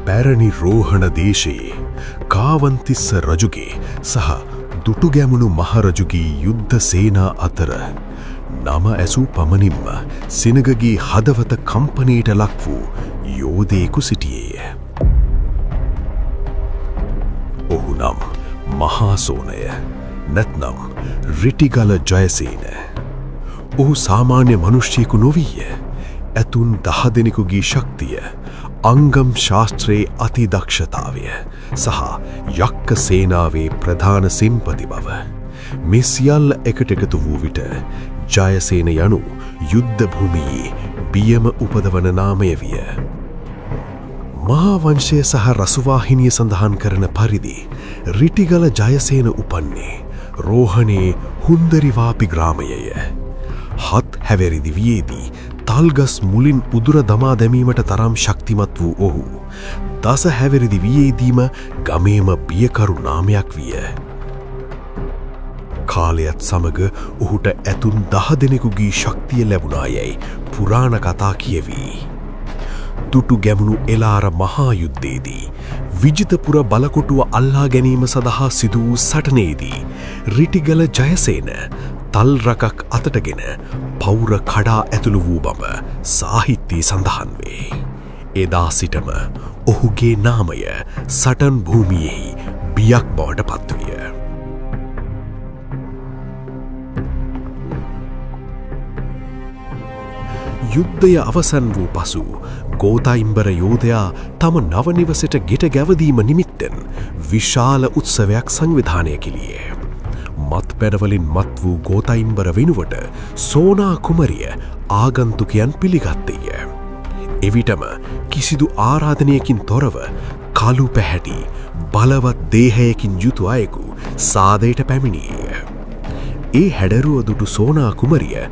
පැරණි රෝහණ දේශයේ කාවන්තිස්ස රජුගේ සහ දුටුගැමුණු මහරජුගේ යුද්ධ සේනා අතර නම ඇසූ පමණින්ම සිනගගේ හදවත කම්පනයට ලක් වූ යෝධයෙකු සිටියේය. ඔහු නම් මහාසෝනය නැත්නම් රිටිගල ජයසේන. ඔහු සාමාන්‍ය මනුෂ්‍යයෙකු නොවීය. ඇතුන් 10 දෙනෙකුගේ ශක්තිය, අංගම් ශාස්ත්‍රයේ අතිදක්ෂතාවය සහ යක්ක සේනාවේ ප්‍රධාන සෙන්පති බව මේ සියල්ල එකට එකතු වූ විට ජයසේන යනු යුද්ධ භූමියේ බියම උපදවන නාමය විය. මහාවංශය සහ රසවාහිනිය සඳහන් කරන පරිදි රිටිගල ජයසේන උපන්නේ රෝහණේ හුන්දරිවාපි ග්‍රාමයය. 7 හැවිරිදි වියේදී තල්ගස් මුලින් උදුර දමා දැමීමට තරම් ශක්තිමත් වූ ඔහු 10 හැවිරිදි වියේදීම ගමේම බියකරු නාමයක් විය. කාලයත් සමග ඔහුට ඇතුන් 10 දෙනෙකුගේ ශක්තිය ලැබුණා යැයි පුරාණ කතා කියවී. දුටු ගැමුණු එලාර මහා යුද්ධයේදී විජිතපුර බලකොටුව අල්ලා ගැනීම සඳහා සිදු වූ සටනේදී රිටිගල ජයසේන තල් රකක් අතටගෙන පවුර කඩා ඇතුළු වූ බව සාහිත්‍යයේ සඳහන් වේ. එදා සිටම ඔහුගේ නාමය සටන් භූමියෙහි බියක් බවට පත්විය. යුද්ධය අවසන් වූ පසු ගෝතයිම්බර යෝධයා තම නව නිවසට ගෙට ගැවදීම නිමිත්තෙන් විශාල උත්සවයක් සංවිධානය කෙළියේ. මත් පැනවලින් මත් වූ ගෝතයිම්බර වෙනුවට සෝනා කුමරිය ආගන්තුකයන් පිළිගත්තේය. එවිටම කිසිදු ආරාධනයකින් තොරව කළු පැහැටි බලවත් දේහයකින් යුතු අයෙකු සාදයට පැමිණියේය. ඒ හැඩරුව දුටු සෝනා කුමරිය